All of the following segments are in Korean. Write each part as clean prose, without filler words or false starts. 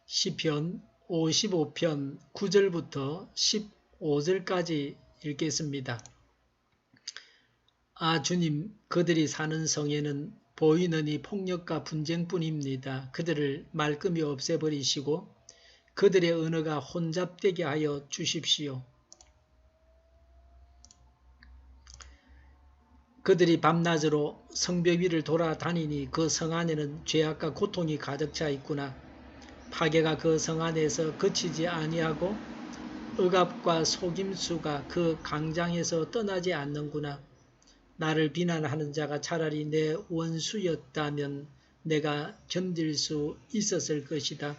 시편 55편 9절부터 15절까지 읽겠습니다. 아 주님, 그들이 사는 성에는 보이느니 폭력과 분쟁뿐입니다. 그들을 말끔히 없애버리시고 그들의 언어가 혼잡되게 하여 주십시오. 그들이 밤낮으로 성벽 위를 돌아다니니 그 성 안에는 죄악과 고통이 가득 차 있구나. 파괴가 그 성 안에서 그치지 아니하고 억압과 속임수가 그 광장에서 떠나지 않는구나. 나를 비난하는 자가 차라리 내 원수였다면 내가 견딜 수 있었을 것이다.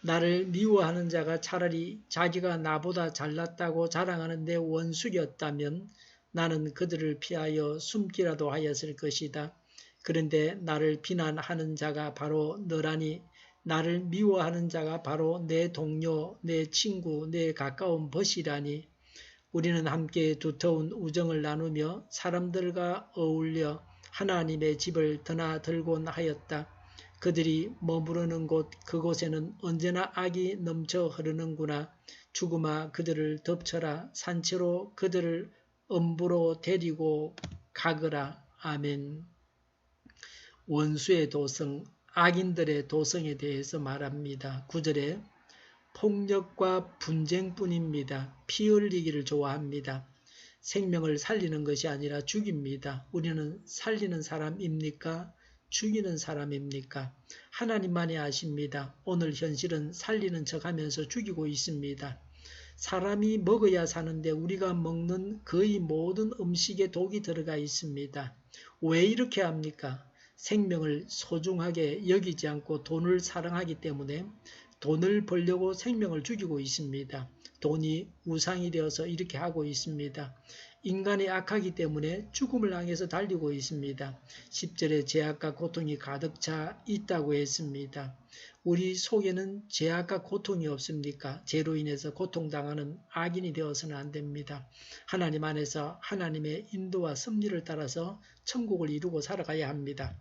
나를 미워하는 자가 차라리 자기가 나보다 잘났다고 자랑하는 내 원수였다면 나는 그들을 피하여 숨기라도 하였을 것이다. 그런데 나를 비난하는 자가 바로 너라니, 나를 미워하는 자가 바로 내 동료, 내 친구, 내 가까운 벗이라니. 우리는 함께 두터운 우정을 나누며 사람들과 어울려 하나님의 집을 드나들곤 하였다. 그들이 머무르는 곳 그곳에는 언제나 악이 넘쳐 흐르는구나. 죽음아 그들을 덮쳐라. 산채로 그들을 엄부로 데리고 가거라. 아멘. 원수의 도성, 악인들의 도성에 대해서 말합니다. 9절에 폭력과 분쟁뿐입니다. 피 흘리기를 좋아합니다. 생명을 살리는 것이 아니라 죽입니다. 우리는 살리는 사람입니까? 죽이는 사람입니까? 하나님만이 아십니다. 오늘 현실은 살리는 척하면서 죽이고 있습니다. 사람이 먹어야 사는데 우리가 먹는 거의 모든 음식에 독이 들어가 있습니다. 왜 이렇게 합니까? 생명을 소중하게 여기지 않고 돈을 사랑하기 때문에 돈을 벌려고 생명을 죽이고 있습니다. 돈이 우상이 되어서 이렇게 하고 있습니다. 인간이 악하기 때문에 죽음을 향해서 달리고 있습니다. 10절에 죄악과 고통이 가득 차 있다고 했습니다. 우리 속에는 죄악과 고통이 없습니까? 죄로 인해서 고통당하는 악인이 되어서는 안 됩니다. 하나님 안에서 하나님의 인도와 섭리를 따라서 천국을 이루고 살아가야 합니다.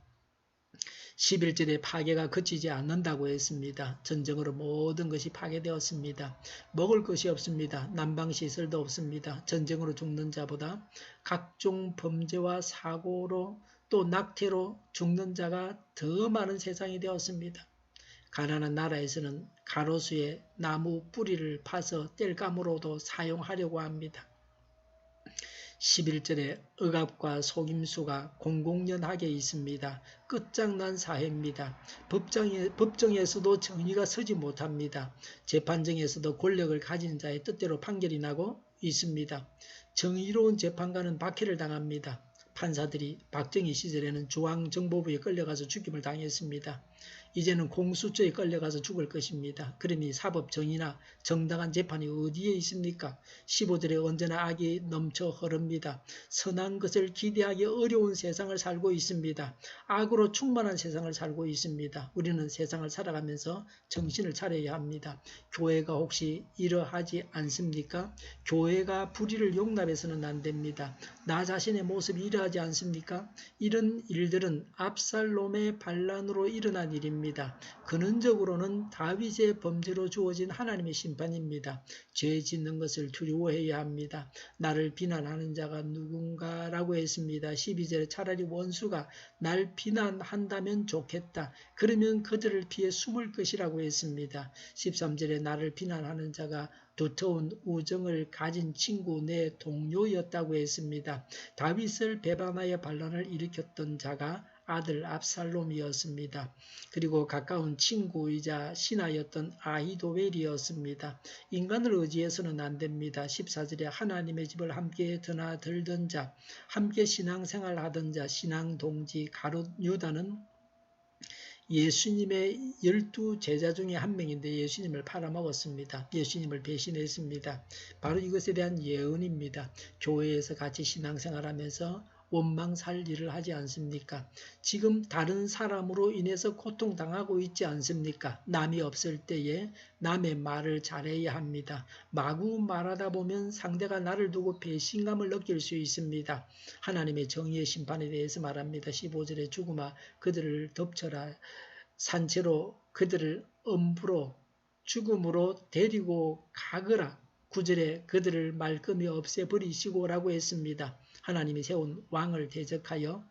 11절에 파괴가 그치지 않는다고 했습니다. 전쟁으로 모든 것이 파괴되었습니다. 먹을 것이 없습니다. 난방시설도 없습니다. 전쟁으로 죽는 자보다 각종 범죄와 사고로 또 낙태로 죽는 자가 더 많은 세상이 되었습니다. 가난한 나라에서는 가로수에 나무 뿌리를 파서 땔감으로도 사용하려고 합니다. 11절에 억압과 속임수가 공공연하게 있습니다. 끝장난 사회입니다. 법정에서도 정의가 서지 못합니다. 재판정에서도 권력을 가진 자의 뜻대로 판결이 나고 있습니다. 정의로운 재판관은 박해를 당합니다. 판사들이 박정희 시절에는 중앙정보부에 끌려가서 죽임을 당했습니다. 이제는 공수처에 끌려가서 죽을 것입니다. 그러니 사법정의나 정당한 재판이 어디에 있습니까? 15절에 언제나 악이 넘쳐 흐릅니다. 선한 것을 기대하기 어려운 세상을 살고 있습니다. 악으로 충만한 세상을 살고 있습니다. 우리는 세상을 살아가면서 정신을 차려야 합니다. 교회가 혹시 이러하지 않습니까? 교회가 불의를 용납해서는 안 됩니다. 나 자신의 모습이 이러하지 않습니까? 이런 일들은 압살롬의 반란으로 일어난 일입니다. 근원적으로는 다윗의 범죄로 주어진 하나님의 심판입니다. 죄 짓는 것을 두려워해야 합니다. 나를 비난하는 자가 누군가라고 했습니다. 12절에 차라리 원수가 날 비난한다면 좋겠다. 그러면 그들을 피해 숨을 것이라고 했습니다. 13절에 나를 비난하는 자가 두터운 우정을 가진 친구 내 동료였다고 했습니다. 다윗을 배반하여 반란을 일으켰던 자가 아들 압살롬이었습니다. 그리고 가까운 친구이자 신하였던 아히도벨이었습니다. 인간을 의지해서는 안 됩니다. 14절에 하나님의 집을 함께 드나들던 자, 함께 신앙생활하던 자, 신앙동지 가룟 유다는 예수님의 12 제자 중에 한 명인데 예수님을 팔아먹었습니다. 예수님을 배신했습니다. 바로 이것에 대한 예언입니다. 교회에서 같이 신앙생활하면서 원망 살 일을 하지 않습니까? 지금 다른 사람으로 인해서 고통당하고 있지 않습니까? 남이 없을 때에 남의 말을 잘해야 합니다. 마구 말하다 보면 상대가 나를 두고 배신감을 느낄 수 있습니다. 하나님의 정의의 심판에 대해서 말합니다. 15절에 죽음아 그들을 덮쳐라. 산채로 그들을 엄부로 죽음으로 데리고 가거라. 9절에 그들을 말끔히 없애버리시고 라고 했습니다. 하나님이 세운 왕을 대적하여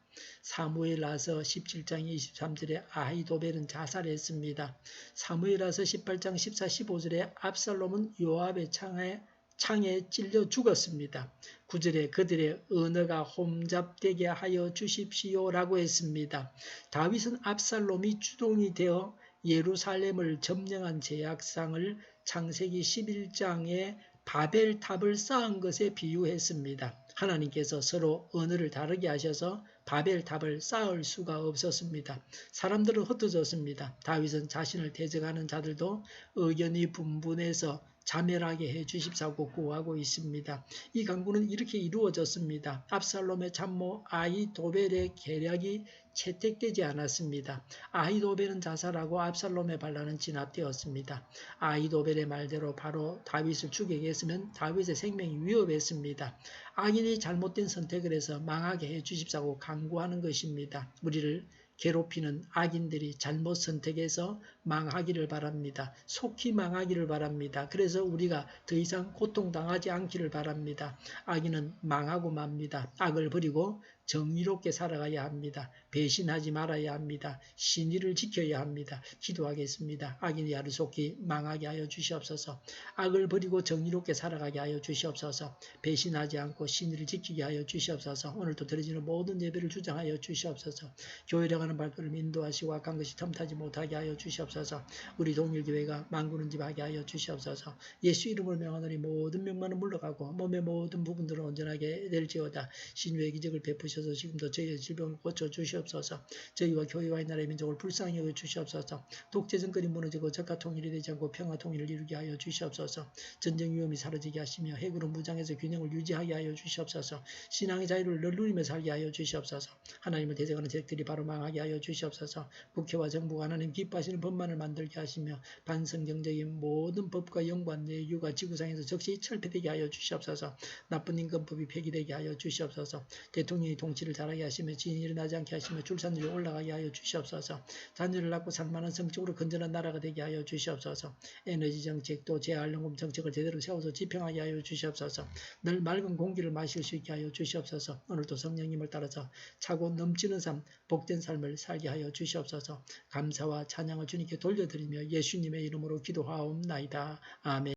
사무엘하서 17장 23절에 아히도벨은 자살했습니다. 사무엘하서 18장 14, 15절에 압살롬은 요압의 창에 찔려 죽었습니다. 9절에 그들의 언어가 혼잡되게 하여 주십시오 라고 했습니다. 다윗은 압살롬이 주동이 되어 예루살렘을 점령한 제약상을 창세기 11장에 바벨탑을 쌓은 것에 비유했습니다. 하나님께서 서로 언어를 다르게 하셔서 바벨탑을 쌓을 수가 없었습니다. 사람들은 흩어졌습니다. 다윗은 자신을 대적하는 자들도 의견이 분분해서 자멸하게 해주십사고 구하고 있습니다. 이 강구는 이렇게 이루어졌습니다. 압살롬의 참모 아히도벨의 계략이 채택되지 않았습니다. 아히도벨은 자살하고 압살롬의 반란은 진압되었습니다. 아히도벨의 말대로 바로 다윗을 죽이게 했으면 다윗의 생명이 위협했습니다. 악인이 잘못된 선택을 해서 망하게 해주십사고 강구하는 것입니다. 우리를 괴롭히는 악인들이 잘못 선택해서 망하기를 바랍니다. 속히 망하기를 바랍니다. 그래서 우리가 더 이상 고통당하지 않기를 바랍니다. 악인은 망하고 맙니다. 악을 버리고 정의롭게 살아가야 합니다. 배신하지 말아야 합니다. 신의를 지켜야 합니다. 기도하겠습니다. 악인이 하루속히 망하게 하여 주시옵소서. 악을 버리고 정의롭게 살아가게 하여 주시옵소서. 배신하지 않고 신의를 지키게 하여 주시옵소서. 오늘도 드려지는 모든 예배를 주장하여 주시옵소서. 교회를 가는 발걸음 인도하시고 악한 것이 틈타지 못하게 하여 주시옵소서. 우리 동일교회가 만구는 집 하게 하여 주시옵소서. 예수 이름을 명하노니 모든 명만은 물러가고 몸의 모든 부분들은 온전하게 될지어다. 신유의 기적을 베푸셔서 지금도 저희의 질병을 고쳐주시옵소서. 저희와 교회와 이 나라의 민족을 불쌍히 여겨주시옵소서. 독재 정권이 무너지고 적과 통일이 되지 않고 평화 통일을 이루게 하여 주시옵소서. 전쟁 위험이 사라지게 하시며 핵으로 무장해서 균형을 유지하게 하여 주시옵소서. 신앙의 자유를 늘 누리며 살게 하여 주시옵소서. 하나님을 대적하는 세력들이 바로 망하게 하여 주시옵소서. 국회와 정부가 하나님 기뻐하시는 법만을 만들게 하시며 반성경적인 모든 법과 영과 내유가 지구상에서 적시 철폐되게 하여 주시옵소서. 나쁜 임금법이 폐기되게 하여 주시옵소서. 대통령이 통치를 잘하게 하시며 지인이 일어나지 않게 하시며 출산율이 올라가게 하여 주시옵소서. 자녀를 낳고 살만한 성적으로 건전한 나라가 되게 하여 주시옵소서. 에너지 정책도 재활용금 정책을 제대로 세워서 집행하게 하여 주시옵소서. 늘 맑은 공기를 마실 수 있게 하여 주시옵소서. 오늘도 성령님을 따라서 차고 넘치는 삶, 복된 삶을 살게 하여 주시옵소서. 감사와 찬양을 주님께 돌려드리며 예수님의 이름으로 기도하옵나이다. 아멘.